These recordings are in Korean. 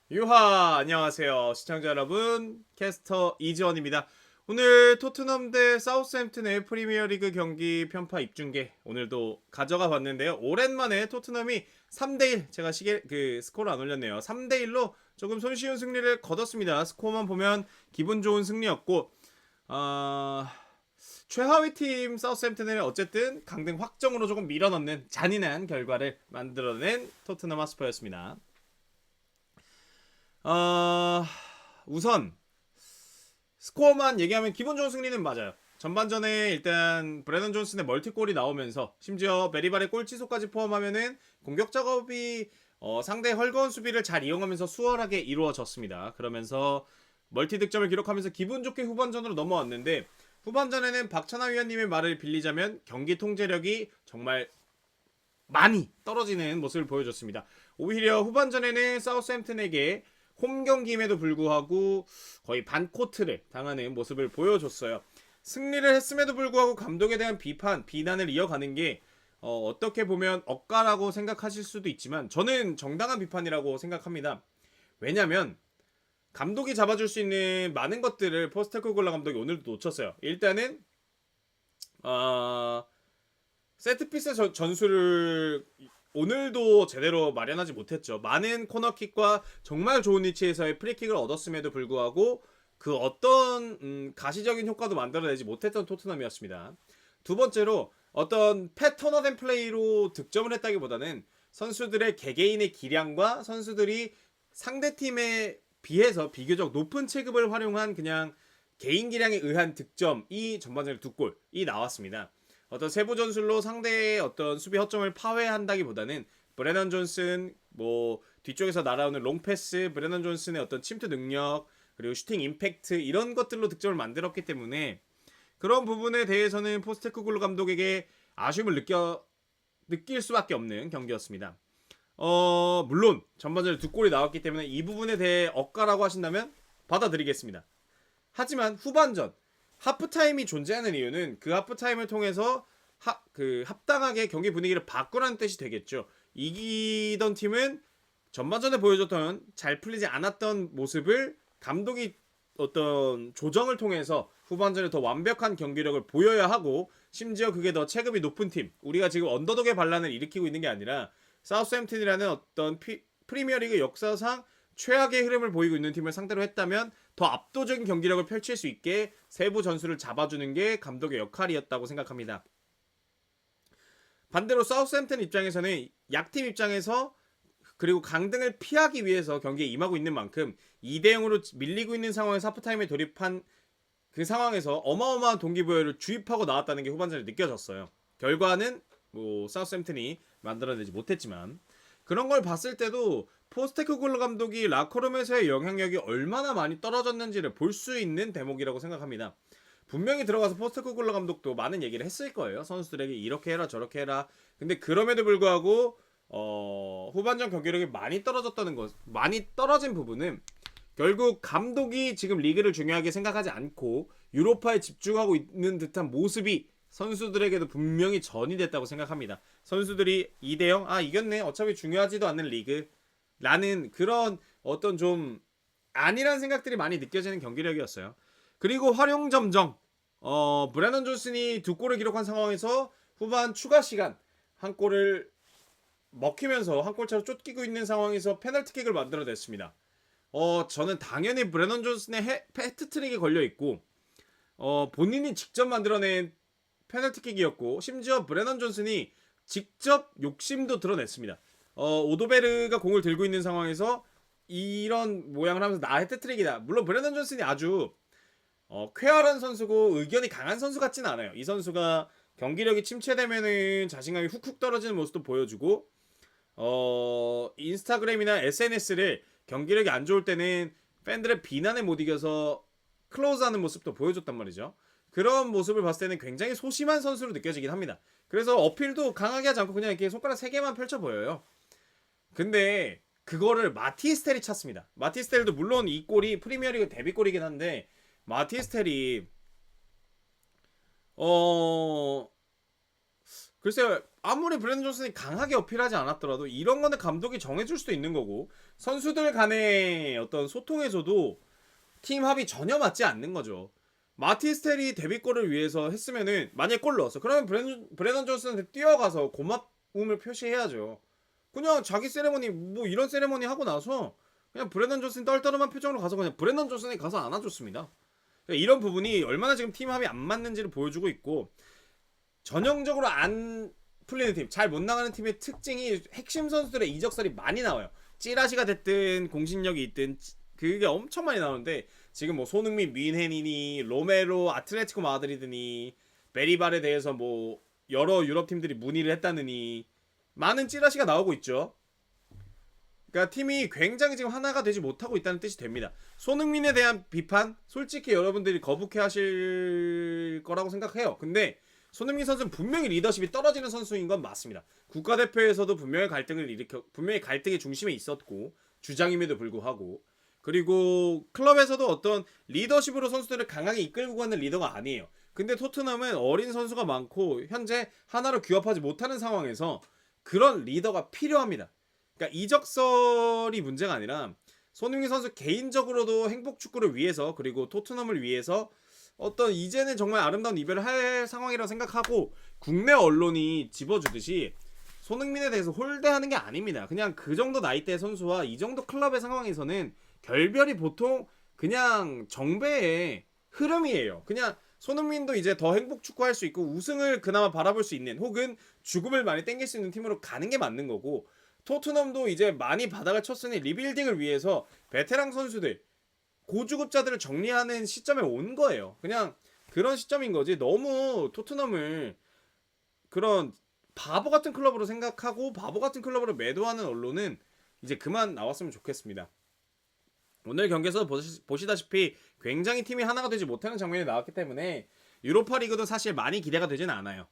유하 안녕하세요 시청자 여러분, 캐스터 이지원입니다. 오늘 토트넘 대 사우스햄튼의 프리미어리그 경기 편파 입중계 오늘도 가져가 봤는데요. 오랜만에 토트넘이 3대1, 제가 스코어를 안 올렸네요. 3대1로 조금 손쉬운 승리를 거뒀습니다. 스코어만 보면 기분 좋은 승리였고, 최하위 팀 사우스햄튼을 어쨌든 강등 확정으로 조금 밀어넣는 잔인한 결과를 만들어낸 토트넘 하스퍼였습니다. 어... 우선 스코어만 얘기하면 기분 좋은 승리는 맞아요. 전반전에 일단 브래넌 존슨의 멀티골이 나오면서 심지어 베리발의 골 취소까지 포함하면은 공격 작업이 상대의 헐거운 수비를 잘 이용하면서 수월하게 이루어졌습니다. 그러면서 멀티 득점을 기록하면서 기분 좋게 후반전으로 넘어왔는데, 후반전에는 박찬하 위원님의 말을 빌리자면 경기 통제력이 정말 많이 떨어지는 모습을 보여줬습니다. 오히려 후반전에는 사우스햄튼에게 홈 경기임에도 불구하고 거의 반코트를 당하는 모습을 보여줬어요. 승리를 했음에도 불구하고 감독에 대한 비난을 이어가는 게 어떻게 보면 억까라고 생각하실 수도 있지만 저는 정당한 비판이라고 생각합니다. 왜냐면 감독이 잡아줄 수 있는 많은 것들을 포스테코글라 감독이 오늘도 놓쳤어요. 일단은 세트피스 전술을 오늘도 제대로 마련하지 못했죠. 많은 코너킥과 정말 좋은 위치에서의 프리킥을 얻었음에도 불구하고 그 어떤 가시적인 효과도 만들어내지 못했던 토트넘이었습니다. 두 번째로 어떤 패턴화된 플레이로 득점을 했다기보다는 선수들의 개개인의 기량과 선수들이 상대팀에 비해서 비교적 높은 체급을 활용한 그냥 개인 기량에 의한 득점이 전반전에 2골이 나왔습니다. 어떤 세부 전술로 상대의 어떤 수비 허점을 파괴한다기보다는 브래넌 존슨, 뒤쪽에서 날아오는 롱패스, 브래넌 존슨의 어떤 침투 능력, 그리고 슈팅 임팩트, 이런 것들로 득점을 만들었기 때문에 그런 부분에 대해서는 포스테코글루 감독에게 아쉬움을 느낄 수밖에 없는 경기였습니다. 물론 전반전에 2골이 나왔기 때문에 이 부분에 대해 억까라고 하신다면 받아들이겠습니다. 하지만 후반전 하프타임이 존재하는 이유는 그 하프타임을 통해서 합당하게 경기 분위기를 바꾸라는 뜻이 되겠죠. 이기던 팀은 전반전에 보여줬던 잘 풀리지 않았던 모습을 감독이 어떤 조정을 통해서 후반전에 더 완벽한 경기력을 보여야 하고, 심지어 그게 더 체급이 높은 팀, 우리가 지금 언더독의 반란을 일으키고 있는 게 아니라 사우스햄튼이라는 어떤 프리미어리그 역사상 최악의 흐름을 보이고 있는 팀을 상대로 했다면 더 압도적인 경기력을 펼칠 수 있게 세부 전술을 잡아주는 게 감독의 역할이었다고 생각합니다. 반대로 사우스햄튼 입장에서는 약팀 입장에서 그리고 강등을 피하기 위해서 경기에 임하고 있는 만큼 2대0으로 밀리고 있는 상황에서 하프타임에 돌입한 그 상황에서 어마어마한 동기부여를 주입하고 나왔다는 게 후반전에 느껴졌어요. 결과는 사우스햄튼이 만들어내지 못했지만, 그런 걸 봤을 때도 포스테코글루 감독이 라커룸에서의 영향력이 얼마나 많이 떨어졌는지를 볼 수 있는 대목이라고 생각합니다. 분명히 들어가서 포스테코글루 감독도 많은 얘기를 했을 거예요. 선수들에게 이렇게 해라 저렇게 해라. 근데 그럼에도 불구하고 후반전 경기력이 많이 떨어진 부분은 결국 감독이 지금 리그를 중요하게 생각하지 않고 유로파에 집중하고 있는 듯한 모습이 선수들에게도 분명히 전이 됐다고 생각합니다. 선수들이 2대0, 이겼네, 어차피 중요하지도 않는 리그 라는 그런 어떤 좀 아니란 생각들이 많이 느껴지는 경기력이었어요. 그리고 활용점정, 브래넌 존슨이 2골을 기록한 상황에서 후반 추가 시간 한 골을 먹히면서 한 골차로 쫓기고 있는 상황에서 페널티킥을 만들어냈습니다. 저는 당연히 브래넌 존슨의 해트트릭이 걸려있고 본인이 직접 만들어낸 페널티킥이었고, 심지어 브래넌 존슨이 직접 욕심도 드러냈습니다. 오도베르가 공을 들고 있는 상황에서 이런 모양을 하면서 나 해트트릭이다. 물론 브래넌 존슨이 아주 쾌활한 선수고 의견이 강한 선수 같지는 않아요. 이 선수가 경기력이 침체되면은 자신감이 훅훅 떨어지는 모습도 보여주고, 인스타그램이나 SNS를 경기력이 안 좋을 때는 팬들의 비난에 못 이겨서 클로즈하는 모습도 보여줬단 말이죠. 그런 모습을 봤을 때는 굉장히 소심한 선수로 느껴지긴 합니다. 그래서 어필도 강하게 하지 않고 그냥 이렇게 손가락 3개만 펼쳐 보여요. 근데 그거를 마티스텔이 찼습니다. 마티스텔도 물론 이 골이 프리미어리그 데뷔골이긴 한데, 마티스텔이 글쎄요, 아무리 브랜든 존슨이 강하게 어필하지 않았더라도 이런 거는 감독이 정해줄 수도 있는 거고, 선수들 간의 어떤 소통에서도 팀 합이 전혀 맞지 않는 거죠. 마티스텔이 데뷔골을 위해서 했으면은, 만약에 골 넣었어, 그러면 브랜든 존슨한테 뛰어가서 고마움을 표시해야죠. 그냥 자기 세레머니 뭐 이런 세레머니 하고 나서 그냥 브랜든 존슨 떨떠름한 표정으로 가서 그냥 브랜든 존슨이 가서 안아줬습니다. 그러니까 이런 부분이 얼마나 지금 팀 합이 안 맞는지를 보여주고 있고, 전형적으로 안 풀리는 팀, 잘 못 나가는 팀의 특징이 핵심 선수들의 이적설이 많이 나와요. 찌라시가 됐든 공신력이 있든 그게 엄청 많이 나오는데, 지금 뭐 손흥민 뮌헨이니 로메로 아틀레티코 마드리드니 베리발에 대해서 뭐 여러 유럽 팀들이 문의를 했다느니 많은 찌라시가 나오고 있죠. 그러니까 팀이 굉장히 지금 하나가 되지 못하고 있다는 뜻이 됩니다. 손흥민에 대한 비판 솔직히 여러분들이 거북해 하실 거라고 생각해요. 근데 손흥민 선수는 분명히 리더십이 떨어지는 선수인 건 맞습니다. 국가대표에서도 분명히 갈등의 중심에 있었고, 주장임에도 불구하고, 그리고 클럽에서도 어떤 리더십으로 선수들을 강하게 이끌고 가는 리더가 아니에요. 근데 토트넘은 어린 선수가 많고 현재 하나로 규합하지 못하는 상황에서 그런 리더가 필요합니다. 그러니까 이적설이 문제가 아니라 손흥민 선수 개인적으로도 행복 축구를 위해서, 그리고 토트넘을 위해서 어떤 이제는 정말 아름다운 이별을 할 상황이라고 생각하고, 국내 언론이 집어주듯이 손흥민에 대해서 홀대하는 게 아닙니다. 그냥 그 정도 나이대 선수와 이 정도 클럽의 상황에서는 결별이 보통 그냥 정배의 흐름이에요. 그냥 손흥민도 이제 더 행복 축구할 수 있고 우승을 그나마 바라볼 수 있는, 혹은 죽음을 많이 땡길 수 있는 팀으로 가는 게 맞는 거고, 토트넘도 이제 많이 바닥을 쳤으니 리빌딩을 위해서 베테랑 선수들, 고주급자들을 정리하는 시점에 온 거예요. 그냥 그런 시점인 거지, 너무 토트넘을 그런 바보 같은 클럽으로 생각하고 바보 같은 클럽으로 매도하는 언론은 이제 그만 나왔으면 좋겠습니다. 오늘 경기에서 보시다시피 굉장히 팀이 하나가 되지 못하는 장면이 나왔기 때문에 유로파 리그도 사실 많이 기대가 되지는 않아요.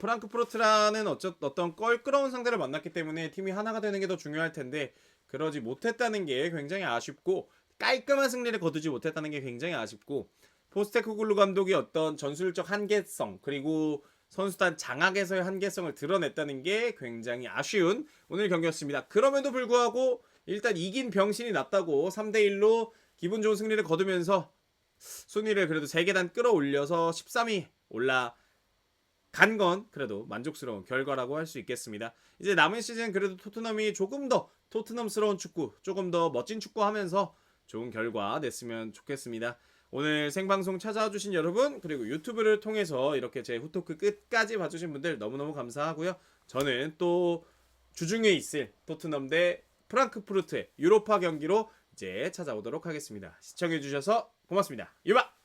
프랑크푸르트라는 어떤 껄끄러운 상대를 만났기 때문에 팀이 하나가 되는 게 더 중요할 텐데 그러지 못했다는 게 굉장히 아쉽고, 깔끔한 승리를 거두지 못했다는 게 굉장히 아쉽고, 포스테코글루 감독이 어떤 전술적 한계성, 그리고 선수단 장악에서의 한계성을 드러냈다는 게 굉장히 아쉬운 오늘 경기였습니다. 그럼에도 불구하고 일단 이긴 병신이 낫다고 3대1로 기분 좋은 승리를 거두면서 순위를 그래도 3계단 끌어올려서 13위 올라간 건 그래도 만족스러운 결과라고 할 수 있겠습니다. 이제 남은 시즌 그래도 토트넘이 조금 더 토트넘스러운 축구, 조금 더 멋진 축구 하면서 좋은 결과 냈으면 좋겠습니다. 오늘 생방송 찾아와 주신 여러분, 그리고 유튜브를 통해서 이렇게 제 후토크 끝까지 봐주신 분들 너무너무 감사하고요. 저는 또 주중에 있을 토트넘 대 프랑크푸르트의 유로파 경기로 이제 찾아오도록 하겠습니다. 시청해주셔서 고맙습니다. 유바!